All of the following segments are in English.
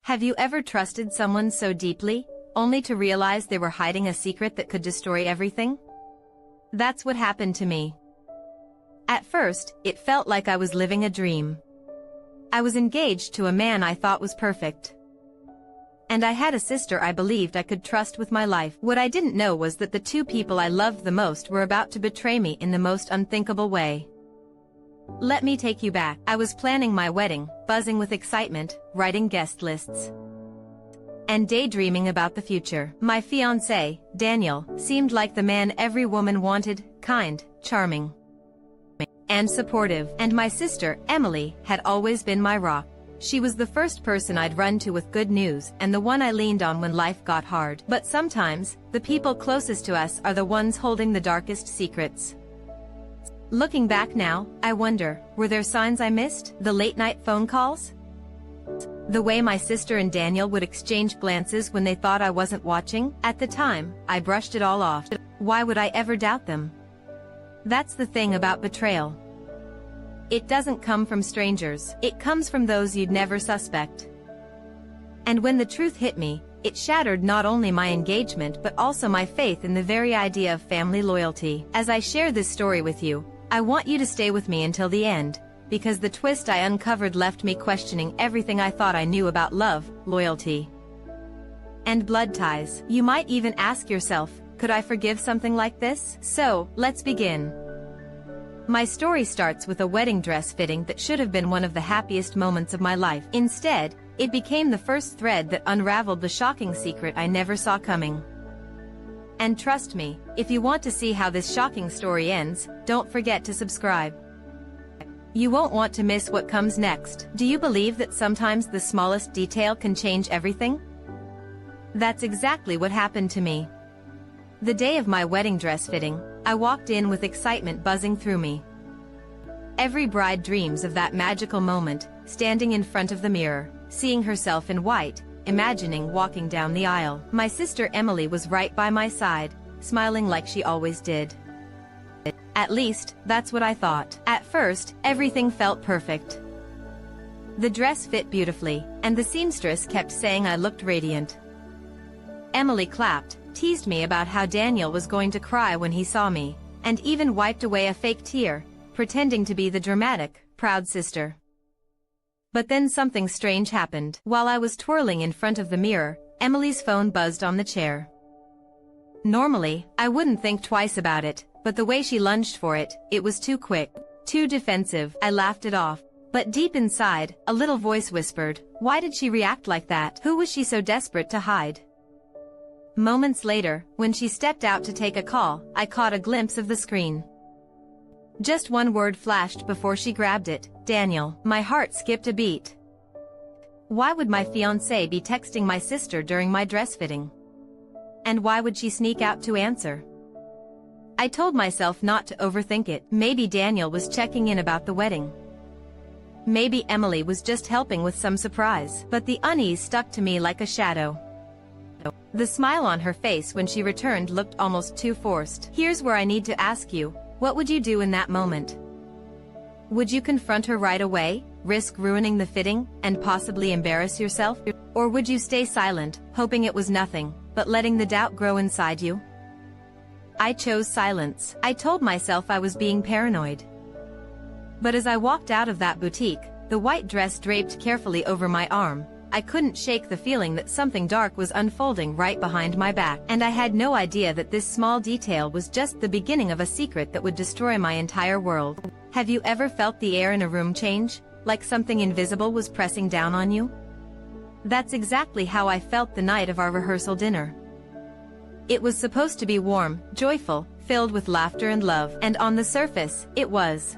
Have you ever trusted someone so deeply, only to realize they were hiding a secret that could destroy everything? That's what happened to me. At first, it felt like I was living a dream. I was engaged to a man I thought was perfect. And I had a sister I believed I could trust with my life. What I didn't know was that the two people I loved the most were about to betray me in the most unthinkable way. Let me take you back. I was planning my wedding, buzzing with excitement, writing guest lists, and daydreaming about the future. My fiancé, Daniel, seemed like the man every woman wanted, kind, charming, and supportive. And my sister, Emily, had always been my rock. She was the first person I'd run to with good news and the one I leaned on when life got hard. But sometimes, the people closest to us are the ones holding the darkest secrets. Looking back now, I wonder, were there signs I missed? The late-night phone calls? The way my sister and Daniel would exchange glances when they thought I wasn't watching? At the time, I brushed it all off. Why would I ever doubt them? That's the thing about betrayal. It doesn't come from strangers. It comes from those you'd never suspect. And when the truth hit me, it shattered not only my engagement but also my faith in the very idea of family loyalty. As I share this story with you, I want you to stay with me until the end, because the twist I uncovered left me questioning everything I thought I knew about love, loyalty, and blood ties. You might even ask yourself, could I forgive something like this? So, let's begin. My story starts with a wedding dress fitting that should have been one of the happiest moments of my life. Instead, it became the first thread that unraveled the shocking secret I never saw coming. And trust me, if you want to see how this shocking story ends, don't forget to subscribe. You won't want to miss what comes next. Do you believe that sometimes the smallest detail can change everything? That's exactly what happened to me. The day of my wedding dress fitting, I walked in with excitement buzzing through me. Every bride dreams of that magical moment, standing in front of the mirror, seeing herself in white, imagining walking down the aisle. My sister Emily was right by my side, smiling like she always did. At least, that's what I thought. At first, everything felt perfect. The dress fit beautifully, and the seamstress kept saying I looked radiant. Emily clapped, teased me about how Daniel was going to cry when he saw me, and even wiped away a fake tear, pretending to be the dramatic, proud sister. But then something strange happened. While I was twirling in front of the mirror, Emily's phone buzzed on the chair. Normally, I wouldn't think twice about it, but the way she lunged for it, it was too quick, too defensive. I laughed it off. But deep inside, a little voice whispered, why did she react like that? Who was she so desperate to hide? Moments later, when she stepped out to take a call, I caught a glimpse of the screen. Just one word flashed before she grabbed it, Daniel. My heart skipped a beat. Why would my fiancé be texting my sister during my dress fitting? And why would she sneak out to answer? I told myself not to overthink it. Maybe Daniel was checking in about the wedding. Maybe Emily was just helping with some surprise. But the unease stuck to me like a shadow. The smile on her face when she returned looked almost too forced. Here's where I need to ask you, what would you do in that moment? Would you confront her right away, risk ruining the fitting, and possibly embarrass yourself? Or would you stay silent, hoping it was nothing, but letting the doubt grow inside you? I chose silence. I told myself I was being paranoid. But as I walked out of that boutique, the white dress draped carefully over my arm, I couldn't shake the feeling that something dark was unfolding right behind my back. And I had no idea that this small detail was just the beginning of a secret that would destroy my entire world. Have you ever felt the air in a room change, like something invisible was pressing down on you? That's exactly how I felt the night of our rehearsal dinner. It was supposed to be warm, joyful, filled with laughter and love, and on the surface, it was.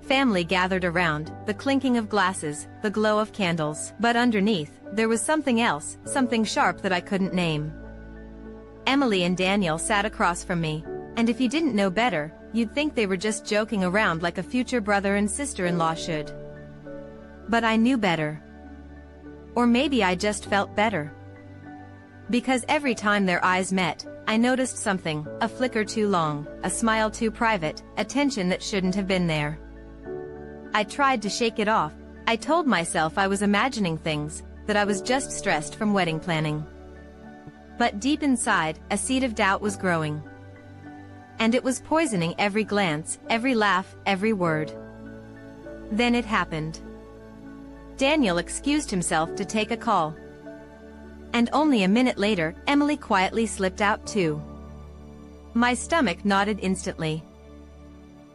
Family gathered around, the clinking of glasses, the glow of candles. But underneath, there was something else, something sharp that I couldn't name. Emily and Daniel sat across from me, and if you didn't know better, you'd think they were just joking around like a future brother and sister-in-law should. But I knew better. Or maybe I just felt better. Because every time their eyes met, I noticed something, a flicker too long, a smile too private, a tension that shouldn't have been there. I tried to shake it off. I told myself I was imagining things, that I was just stressed from wedding planning. But deep inside, a seed of doubt was growing. And it was poisoning every glance, every laugh, every word. Then it happened. Daniel excused himself to take a call. And only a minute later, Emily quietly slipped out too. My stomach nodded instantly.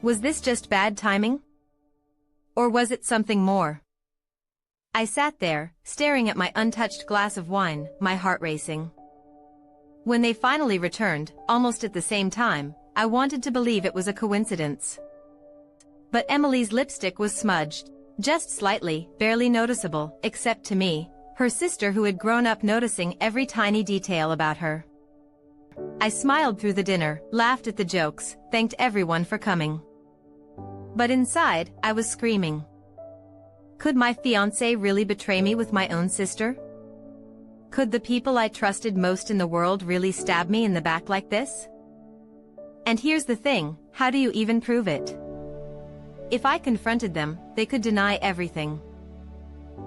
Was this just bad timing? Or was it something more? I sat there, staring at my untouched glass of wine, my heart racing. When they finally returned, almost at the same time, I wanted to believe it was a coincidence. But Emily's lipstick was smudged, just slightly, barely noticeable, except to me, her sister who had grown up noticing every tiny detail about her. I smiled through the dinner, laughed at the jokes, thanked everyone for coming. But inside, I was screaming. Could my fiancé really betray me with my own sister? Could the people I trusted most in the world really stab me in the back like this? And here's the thing, how do you even prove it? If I confronted them, they could deny everything.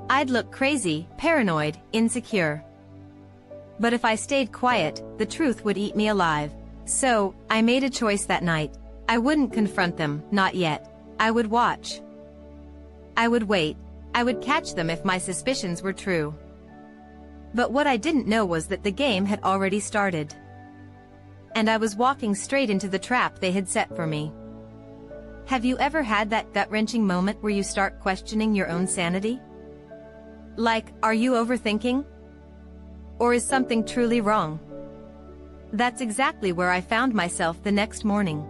I'd look crazy, paranoid, insecure. But if I stayed quiet, the truth would eat me alive. So, I made a choice that night. I wouldn't confront them, not yet. I would watch. I would wait. I would catch them if my suspicions were true. But what I didn't know was that the game had already started. And I was walking straight into the trap they had set for me. Have you ever had that gut-wrenching moment where you start questioning your own sanity? Like, are you overthinking? Or is something truly wrong? That's exactly where I found myself the next morning.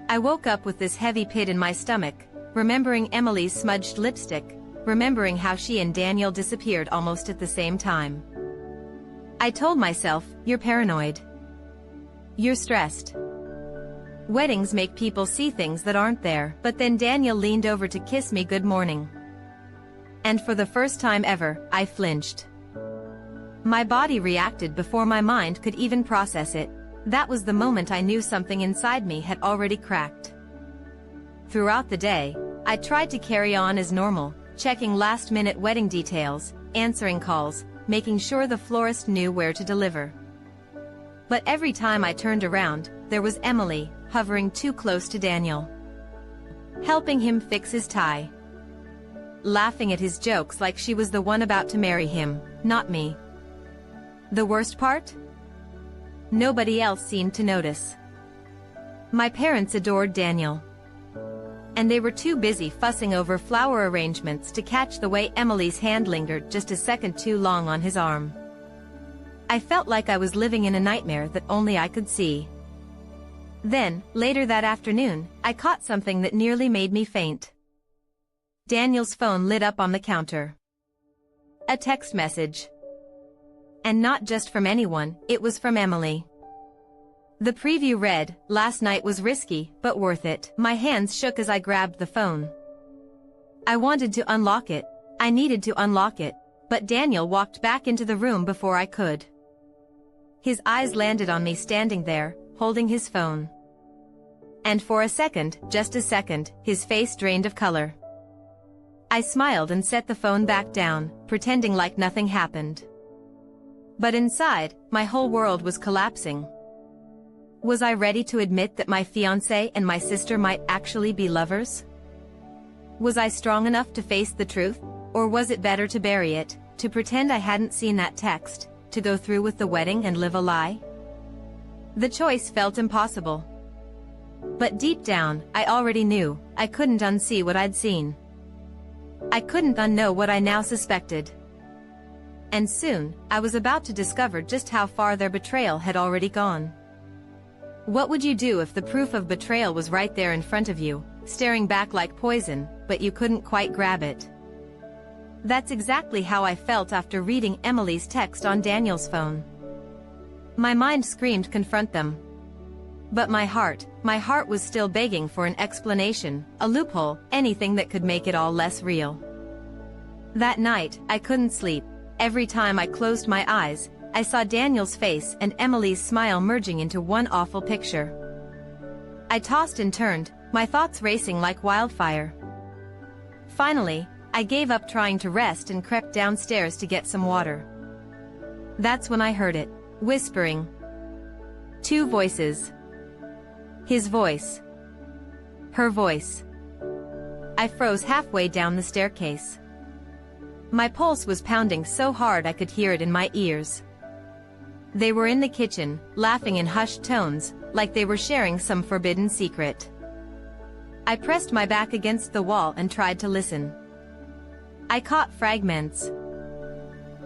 I woke up with this heavy pit in my stomach, remembering Emily's smudged lipstick, remembering how she and Daniel disappeared almost at the same time. I told myself, you're paranoid. You're stressed. Weddings make people see things that aren't there. But then Daniel leaned over to kiss me good morning. And for the first time ever, I flinched. My body reacted before my mind could even process it. That was the moment I knew something inside me had already cracked. Throughout the day, I tried to carry on as normal, checking last-minute wedding details, answering calls, making sure the florist knew where to deliver. But every time I turned around, there was Emily, hovering too close to Daniel. Helping him fix his tie. Laughing at his jokes like she was the one about to marry him, not me. The worst part? Nobody else seemed to notice. My parents adored Daniel. And they were too busy fussing over flower arrangements to catch the way Emily's hand lingered just a second too long on his arm. I felt like I was living in a nightmare that only I could see. Then, later that afternoon, I caught something that nearly made me faint. Daniel's phone lit up on the counter. A text message. And not just from anyone, it was from Emily. The preview read, "Last night was risky, but worth it." My hands shook as I grabbed the phone. I wanted to unlock it. I needed to unlock it. But Daniel walked back into the room before I could. His eyes landed on me standing there, holding his phone. And for a second, just a second, his face drained of color. I smiled and set the phone back down, pretending like nothing happened. But inside, my whole world was collapsing. Was I ready to admit that my fiancé and my sister might actually be lovers? Was I strong enough to face the truth, or was it better to bury it, to pretend I hadn't seen that text, to go through with the wedding and live a lie? The choice felt impossible. But deep down, I already knew, I couldn't unsee what I'd seen. I couldn't unknow what I now suspected. And soon, I was about to discover just how far their betrayal had already gone. What would you do if the proof of betrayal was right there in front of you, staring back like poison, but you couldn't quite grab it? That's exactly how I felt after reading Emily's text on Daniel's phone. My mind screamed confront them. But my heart was still begging for an explanation, a loophole, anything that could make it all less real. That night, I couldn't sleep. Every time I closed my eyes, I saw Daniel's face and Emily's smile merging into one awful picture. I tossed and turned, my thoughts racing like wildfire. Finally, I gave up trying to rest and crept downstairs to get some water. That's when I heard it, whispering. Two voices. His voice. Her voice. I froze halfway down the staircase. My pulse was pounding so hard I could hear it in my ears. They were in the kitchen, laughing in hushed tones, like they were sharing some forbidden secret. I pressed my back against the wall and tried to listen. I caught fragments.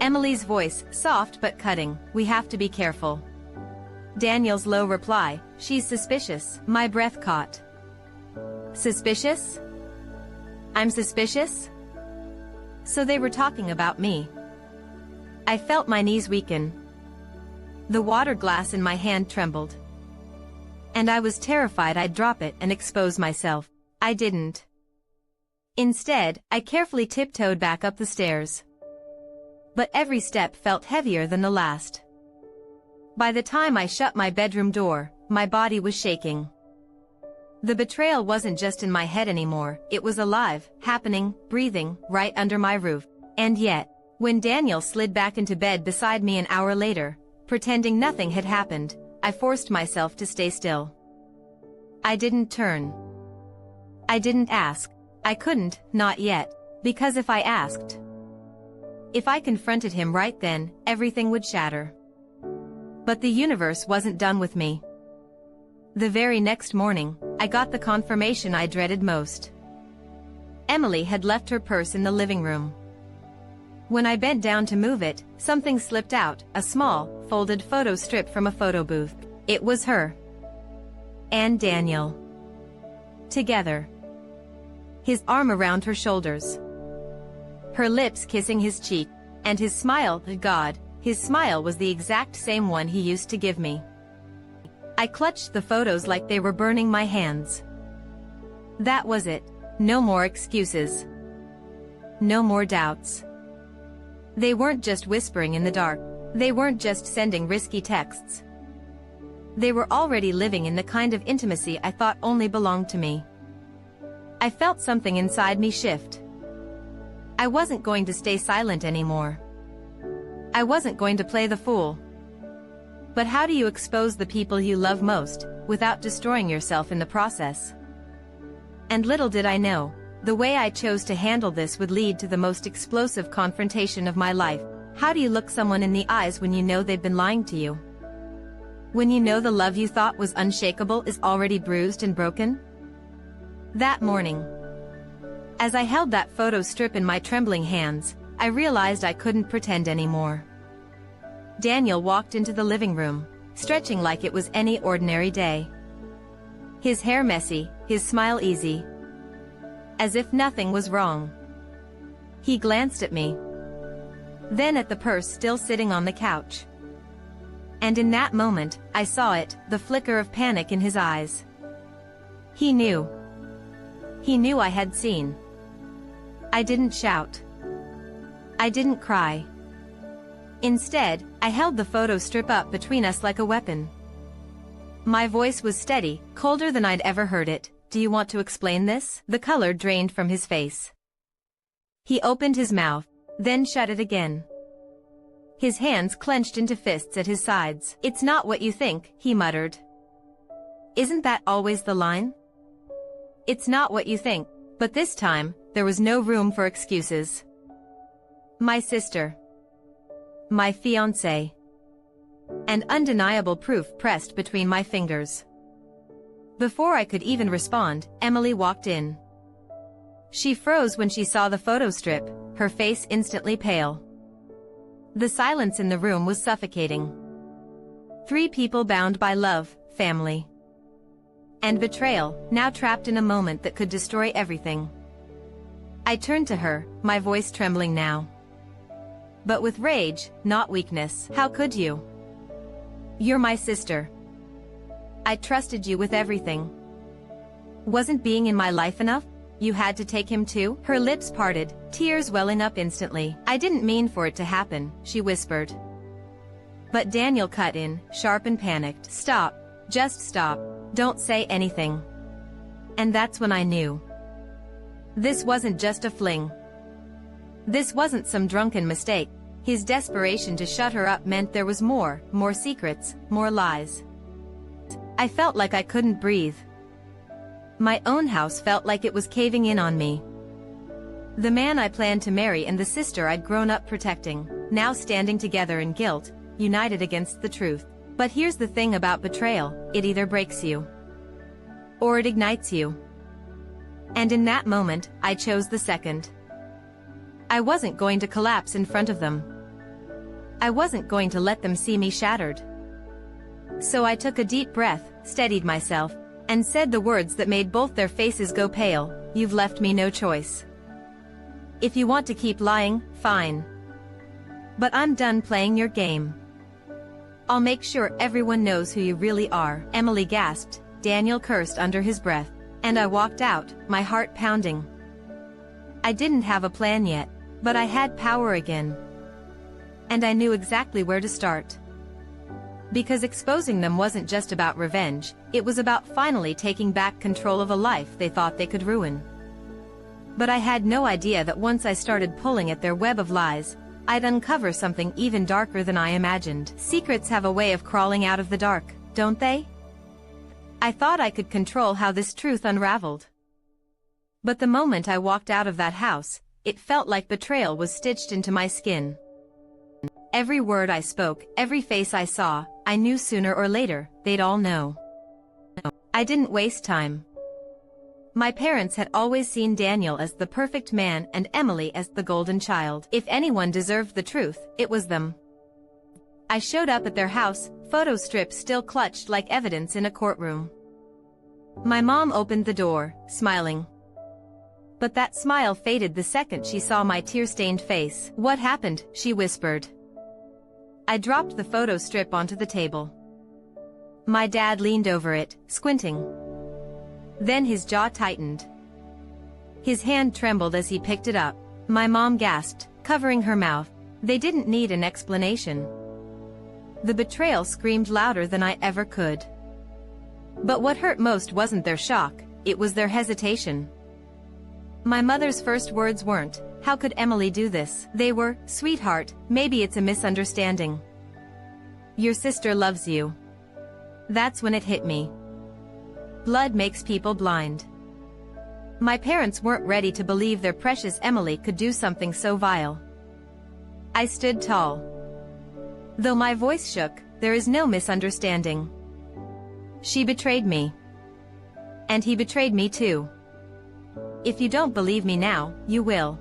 Emily's voice, soft but cutting, "We have to be careful." Daniel's low reply, "She's suspicious." My breath caught. Suspicious? I'm suspicious? So they were talking about me. I felt my knees weaken. The water glass in my hand trembled. And I was terrified I'd drop it and expose myself. I didn't. Instead, I carefully tiptoed back up the stairs. But every step felt heavier than the last. By the time I shut my bedroom door, my body was shaking. The betrayal wasn't just in my head anymore, it was alive, happening, breathing, right under my roof. And yet, when Daniel slid back into bed beside me an hour later, pretending nothing had happened, I forced myself to stay still. I didn't turn. I didn't ask. I couldn't, not yet, because if I asked, if I confronted him right then, everything would shatter. But the universe wasn't done with me. The very next morning, I got the confirmation I dreaded most. Emily had left her purse in the living room. When I bent down to move it, something slipped out, a small, folded photo strip from a photo booth. It was her. And Daniel. Together. His arm around her shoulders. Her lips kissing his cheek, and his smile, God, his smile was the exact same one he used to give me. I clutched the photos like they were burning my hands. That was it. No more excuses. No more doubts. They weren't just whispering in the dark. They weren't just sending risky texts. They were already living in the kind of intimacy I thought only belonged to me. I felt something inside me shift. I wasn't going to stay silent anymore. I wasn't going to play the fool. But how do you expose the people you love most, without destroying yourself in the process? And little did I know, the way I chose to handle this would lead to the most explosive confrontation of my life. How do you look someone in the eyes when you know they've been lying to you? When you know the love you thought was unshakable is already bruised and broken? That morning, as I held that photo strip in my trembling hands, I realized I couldn't pretend anymore. Daniel walked into the living room, stretching like it was any ordinary day. His hair messy, his smile easy. As if nothing was wrong. He glanced at me. Then at the purse still sitting on the couch. And in that moment, I saw it, the flicker of panic in his eyes. He knew. He knew I had seen. I didn't shout. I didn't cry. Instead, I held the photo strip up between us like a weapon. My voice was steady, colder than I'd ever heard it. "Do you want to explain this?" The color drained from his face. He opened his mouth, then shut it again. His hands clenched into fists at his sides. "It's not what you think," he muttered. Isn't that always the line? It's not what you think. But this time, there was no room for excuses. My sister. My fiancé. And undeniable proof pressed between my fingers. Before I could even respond, Emily walked in. She froze when she saw the photo strip, her face instantly pale. The silence in the room was suffocating. 3 people bound by love, family, and betrayal, now trapped in a moment that could destroy everything. I turned to her, my voice trembling now. But with rage, not weakness. "How could you? You're my sister. I trusted you with everything. Wasn't being in my life enough? You had to take him too?" Her lips parted, tears welling up instantly. "I didn't mean for it to happen," she whispered. But Daniel cut in, sharp and panicked. "Stop. Just stop. Don't say anything." And that's when I knew. This wasn't just a fling. This wasn't some drunken mistake. His desperation to shut her up meant there was more secrets, more lies. I felt like I couldn't breathe. My own house felt like it was caving in on me. The man I planned to marry and the sister I'd grown up protecting, now standing together in guilt, united against the truth. But here's the thing about betrayal, it either breaks you, or it ignites you. And in that moment, I chose the second. I wasn't going to collapse in front of them. I wasn't going to let them see me shattered. So I took a deep breath, steadied myself, and said the words that made both their faces go pale, "You've left me no choice. If you want to keep lying, fine. But I'm done playing your game. I'll make sure everyone knows who you really are." Emily gasped, Daniel cursed under his breath, and I walked out, my heart pounding. I didn't have a plan yet, but I had power again. And I knew exactly where to start. Because exposing them wasn't just about revenge, it was about finally taking back control of a life they thought they could ruin. But I had no idea that once I started pulling at their web of lies, I'd uncover something even darker than I imagined. Secrets have a way of crawling out of the dark, don't they? I thought I could control how this truth unraveled. But the moment I walked out of that house, it felt like betrayal was stitched into my skin. Every word I spoke, every face I saw, I knew sooner or later, they'd all know. I didn't waste time. My parents had always seen Daniel as the perfect man and Emily as the golden child. If anyone deserved the truth, it was them. I showed up at their house, photo strips still clutched like evidence in a courtroom. My mom opened the door, smiling. But that smile faded the second she saw my tear-stained face. "What happened?" she whispered. I dropped the photo strip onto the table. My dad leaned over it, squinting. Then his jaw tightened. His hand trembled as he picked it up. My mom gasped, covering her mouth. They didn't need an explanation. The betrayal screamed louder than I ever could. But what hurt most wasn't their shock, it was their hesitation. My mother's first words weren't, "How could Emily do this?" They were, "Sweetheart, maybe it's a misunderstanding. Your sister loves you." That's when it hit me. Blood makes people blind. My parents weren't ready to believe their precious Emily could do something so vile. I stood tall. Though my voice shook, there is no misunderstanding. She betrayed me. And he betrayed me too. If you don't believe me now, you will.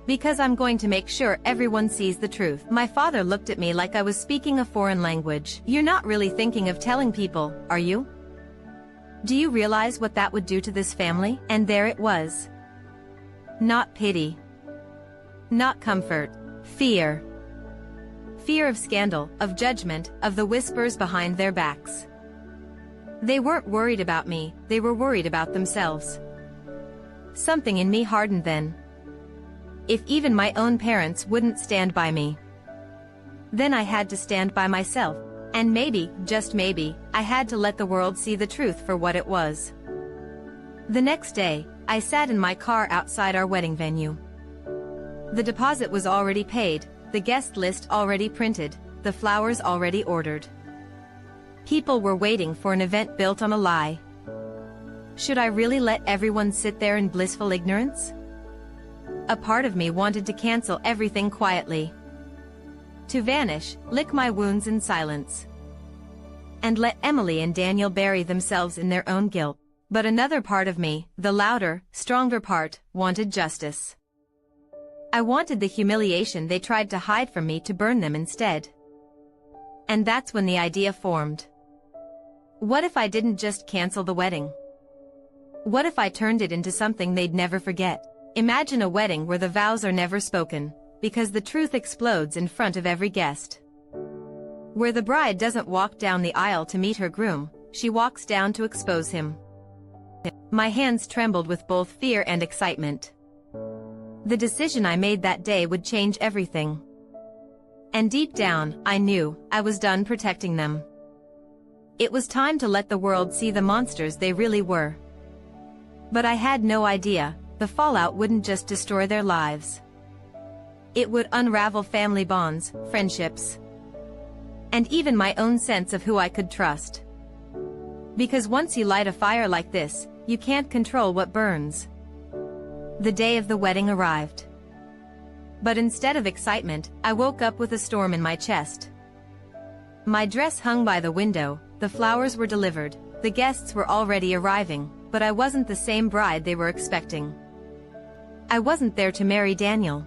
Because I'm going to make sure everyone sees the truth. My father looked at me like I was speaking a foreign language. "You're not really thinking of telling people, are you? Do you realize what that would do to this family?" And there it was. Not pity. Not comfort. Fear. Fear of scandal, of judgment, of the whispers behind their backs. They weren't worried about me, they were worried about themselves. Something in me hardened then. If even my own parents wouldn't stand by me, then I had to stand by myself, and maybe, just maybe, I had to let the world see the truth for what it was. The next day, I sat in my car outside our wedding venue. The deposit was already paid, the guest list already printed, the flowers already ordered. People were waiting for an event built on a lie. Should I really let everyone sit there in blissful ignorance? A part of me wanted to cancel everything quietly. To vanish, lick my wounds in silence. And let Emily and Daniel bury themselves in their own guilt. But another part of me, the louder, stronger part, wanted justice. I wanted the humiliation they tried to hide from me to burn them instead. And that's when the idea formed. What if I didn't just cancel the wedding? What if I turned it into something they'd never forget? Imagine a wedding where the vows are never spoken, because the truth explodes in front of every guest. Where the bride doesn't walk down the aisle to meet her groom, she walks down to expose him. My hands trembled with both fear and excitement. The decision I made that day would change everything. And deep down, I knew, I was done protecting them. It was time to let the world see the monsters they really were. But I had no idea, the fallout wouldn't just destroy their lives. It would unravel family bonds, friendships, and even my own sense of who I could trust. Because once you light a fire like this, you can't control what burns. The day of the wedding arrived. But instead of excitement, I woke up with a storm in my chest. My dress hung by the window, the flowers were delivered, the guests were already arriving, but I wasn't the same bride they were expecting. I wasn't there to marry Daniel.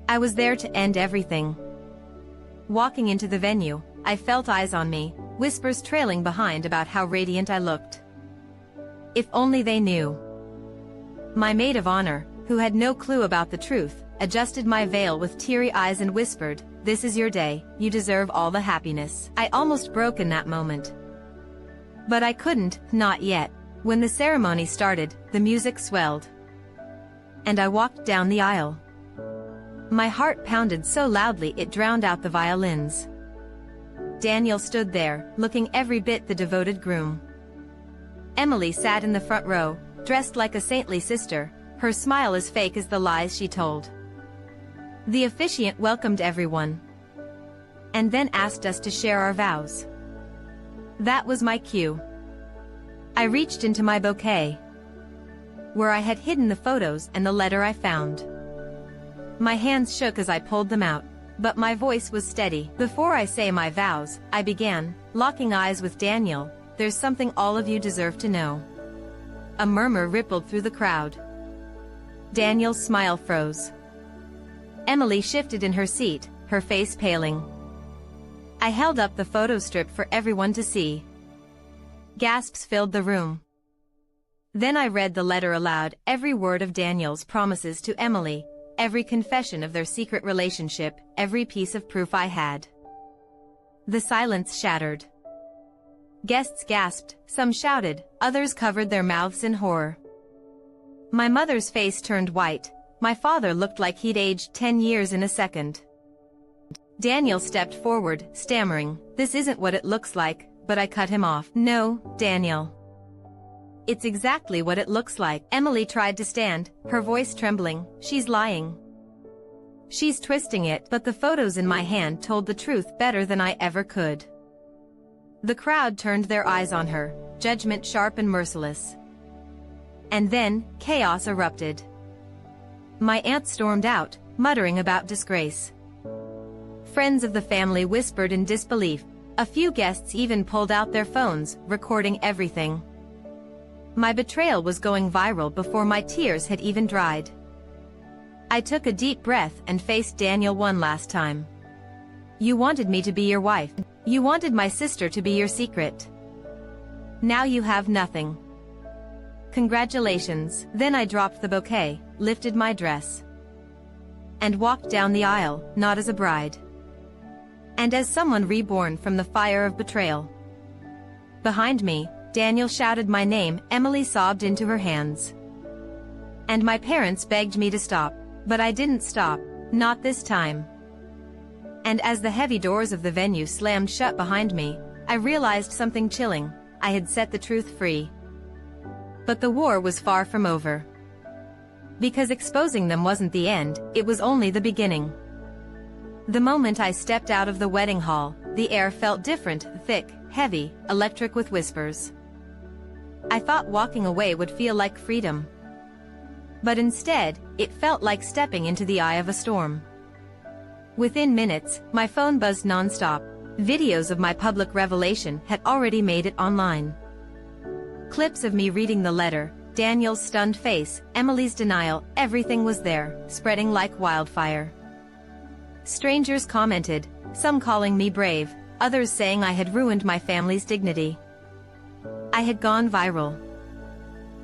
I was there to end everything. Walking into the venue, I felt eyes on me, whispers trailing behind about how radiant I looked. If only they knew. My maid of honor, who had no clue about the truth, adjusted my veil with teary eyes and whispered, "This is your day, you deserve all the happiness." I almost broke in that moment. But I couldn't, not yet. When the ceremony started, the music swelled. And I walked down the aisle. My heart pounded so loudly it drowned out the violins. Daniel stood there, looking every bit the devoted groom. Emily sat in the front row, dressed like a saintly sister, her smile as fake as the lies she told. The officiant welcomed everyone, and then asked us to share our vows. That was my cue. I reached into my bouquet, where I had hidden the photos and the letter I found. My hands shook as I pulled them out, but my voice was steady. "Before I say my vows," I began, locking eyes with Daniel, "there's something all of you deserve to know." A murmur rippled through the crowd. Daniel's smile froze. Emily shifted in her seat, her face paling. I held up the photo strip for everyone to see. Gasps filled the room. Then I read the letter aloud, every word of Daniel's promises to Emily, every confession of their secret relationship, every piece of proof I had. The silence shattered. Guests gasped, some shouted, others covered their mouths in horror. My mother's face turned white. My father looked like he'd aged 10 years in a second. Daniel stepped forward, stammering, "This isn't what it looks like," but I cut him off. "No, Daniel. It's exactly what it looks like." Emily tried to stand, her voice trembling. "She's lying. She's twisting it," but the photos in my hand told the truth better than I ever could. The crowd turned their eyes on her, judgment sharp and merciless. And then, chaos erupted. My aunt stormed out, muttering about disgrace. Friends of the family whispered in disbelief. A few guests even pulled out their phones, recording everything. My betrayal was going viral before my tears had even dried. I took a deep breath and faced Daniel one last time. "You wanted me to be your wife. You wanted my sister to be your secret. Now you have nothing. Congratulations." Then I dropped the bouquet, lifted my dress, and walked down the aisle, not as a bride, and as someone reborn from the fire of betrayal. Behind me, Daniel shouted my name, Emily sobbed into her hands. And my parents begged me to stop, but I didn't stop, not this time. And as the heavy doors of the venue slammed shut behind me, I realized something chilling. I had set the truth free. But the war was far from over. Because exposing them wasn't the end, it was only the beginning. The moment I stepped out of the wedding hall, the air felt different, thick, heavy, electric with whispers. I thought walking away would feel like freedom. But instead, it felt like stepping into the eye of a storm. Within minutes, my phone buzzed non-stop. Videos of my public revelation had already made it online. Clips of me reading the letter, Daniel's stunned face, Emily's denial, everything was there, spreading like wildfire. Strangers commented, some calling me brave, others saying I had ruined my family's dignity. I had gone viral.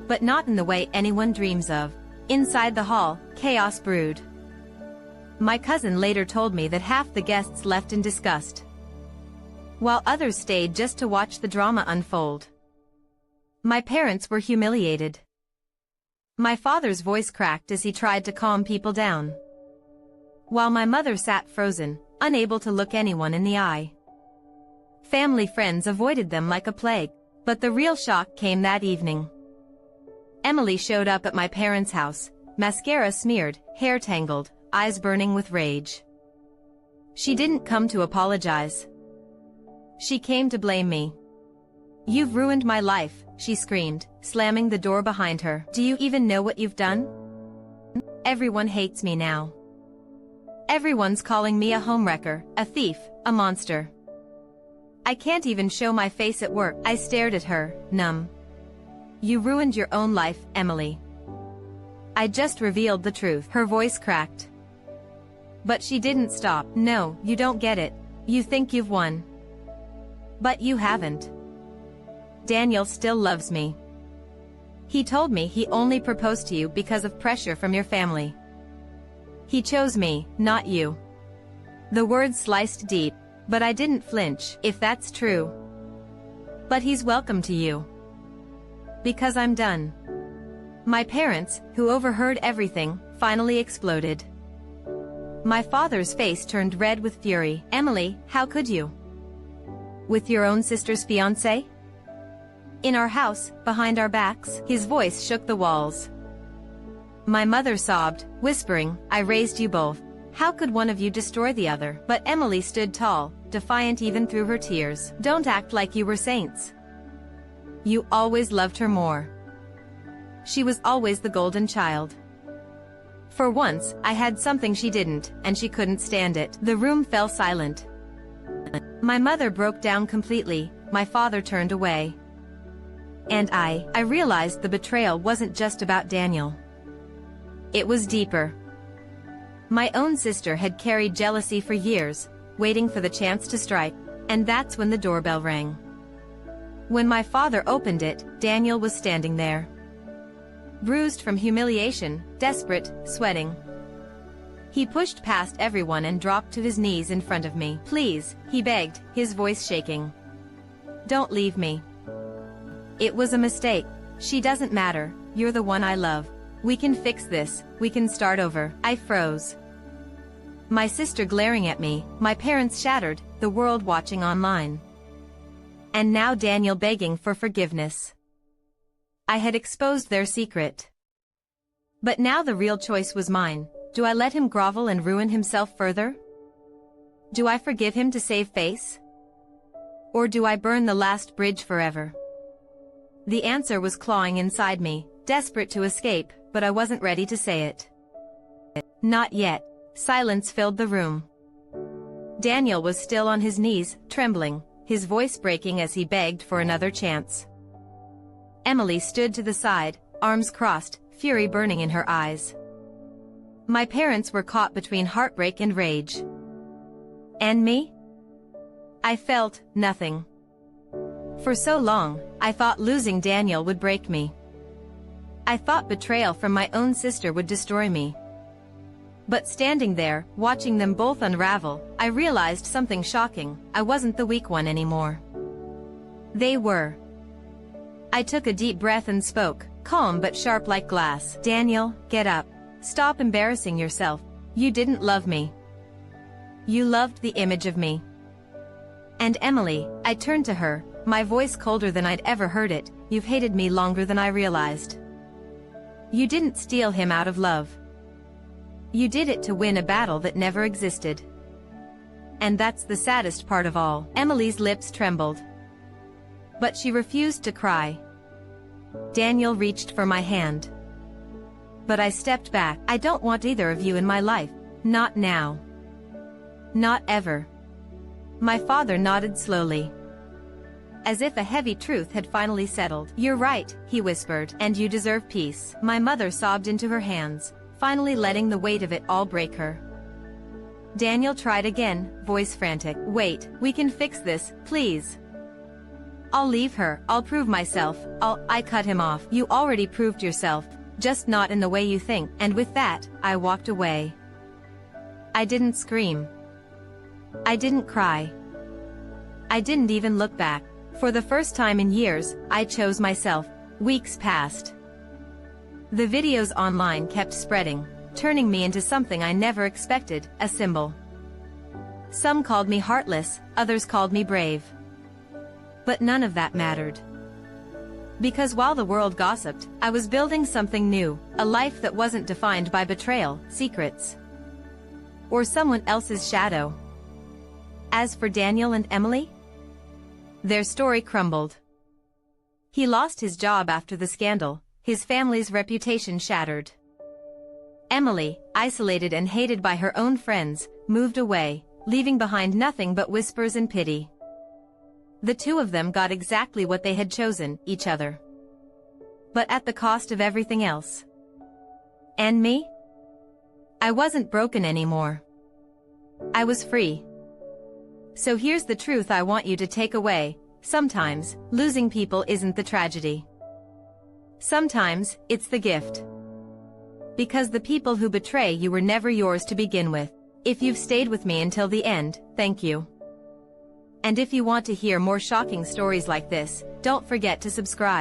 But not in the way anyone dreams of. Inside the hall, chaos brewed. My cousin later told me that half the guests left in disgust, while others stayed just to watch the drama unfold. My parents were humiliated. My father's voice cracked as he tried to calm people down, while my mother sat frozen, unable to look anyone in the eye. Family friends avoided them like a plague, but the real shock came that evening. Emily showed up at my parents' house, mascara smeared, hair tangled, eyes burning with rage. She didn't come to apologize. She came to blame me. "You've ruined my life," she screamed, slamming the door behind her. "Do you even know what you've done? Everyone hates me now. Everyone's calling me a homewrecker, a thief, a monster. I can't even show my face at work." I stared at her, numb. "You ruined your own life, Emily. I just revealed the truth." Her voice cracked. But she didn't stop. "No, you don't get it. You think you've won. But you haven't. Daniel still loves me. He told me he only proposed to you because of pressure from your family. He chose me, not you." The words sliced deep, but I didn't flinch. "If that's true. But he's welcome to you. Because I'm done." My parents, who overheard everything, finally exploded. My father's face turned red with fury. "Emily, how could you? With your own sister's fiancé? In our house, behind our backs?" His voice shook the walls. My mother sobbed, whispering, "I raised you both. How could one of you destroy the other?" But Emily stood tall, defiant even through her tears. "Don't act like you were saints. You always loved her more. She was always the golden child. For once, I had something she didn't, and she couldn't stand it." The room fell silent. My mother broke down completely, my father turned away. And I realized the betrayal wasn't just about Daniel. It was deeper. My own sister had carried jealousy for years, waiting for the chance to strike, and that's when the doorbell rang. When my father opened it, Daniel was standing there. Bruised from humiliation, desperate, sweating. He pushed past everyone and dropped to his knees in front of me. "Please," he begged, his voice shaking. "Don't leave me. It was a mistake. She doesn't matter, you're the one I love. We can fix this, we can start over." I froze. My sister glaring at me, my parents shattered, the world watching online. And now Daniel begging for forgiveness. I had exposed their secret. But now the real choice was mine. Do I let him grovel and ruin himself further? Do I forgive him to save face? Or do I burn the last bridge forever? The answer was clawing inside me, desperate to escape, but I wasn't ready to say it. Not yet. Silence filled the room. Daniel was still on his knees, trembling, his voice breaking as he begged for another chance. Emily stood to the side, arms crossed, fury burning in her eyes. My parents were caught between heartbreak and rage. And me? I felt nothing. For so long, I thought losing Daniel would break me. I thought betrayal from my own sister would destroy me. But standing there, watching them both unravel, I realized something shocking. I wasn't the weak one anymore. They were. I took a deep breath and spoke, calm but sharp like glass. "Daniel, get up. Stop embarrassing yourself. You didn't love me. You loved the image of me." And Emily, I turned to her, my voice colder than I'd ever heard it, "You've hated me longer than I realized. You didn't steal him out of love. You did it to win a battle that never existed. And that's the saddest part of all." Emily's lips trembled. But she refused to cry. Daniel reached for my hand. But I stepped back. "I don't want either of you in my life. Not now. Not ever." My father nodded slowly. As if a heavy truth had finally settled. "You're right," he whispered, "and you deserve peace." My mother sobbed into her hands, finally letting the weight of it all break her. Daniel tried again, voice frantic. "Wait, we can fix this, please. I'll leave her, I'll prove myself, I cut him off. "You already proved yourself, just not in the way you think." And with that, I walked away. I didn't scream. I didn't cry. I didn't even look back. For the first time in years, I chose myself. Weeks passed. The videos online kept spreading, turning me into something I never expected, a symbol. Some called me heartless, others called me brave. But none of that mattered. Because while the world gossiped, I was building something new, a life that wasn't defined by betrayal, secrets, or someone else's shadow. As for Daniel and Emily, their story crumbled. He lost his job after the scandal, his family's reputation shattered. Emily, isolated and hated by her own friends, moved away, leaving behind nothing but whispers and pity. The two of them got exactly what they had chosen, each other. But at the cost of everything else. And me? I wasn't broken anymore. I was free. So here's the truth I want you to take away: sometimes, losing people isn't the tragedy. Sometimes, it's the gift. Because the people who betray you were never yours to begin with. If you've stayed with me until the end, thank you. And if you want to hear more shocking stories like this, don't forget to subscribe.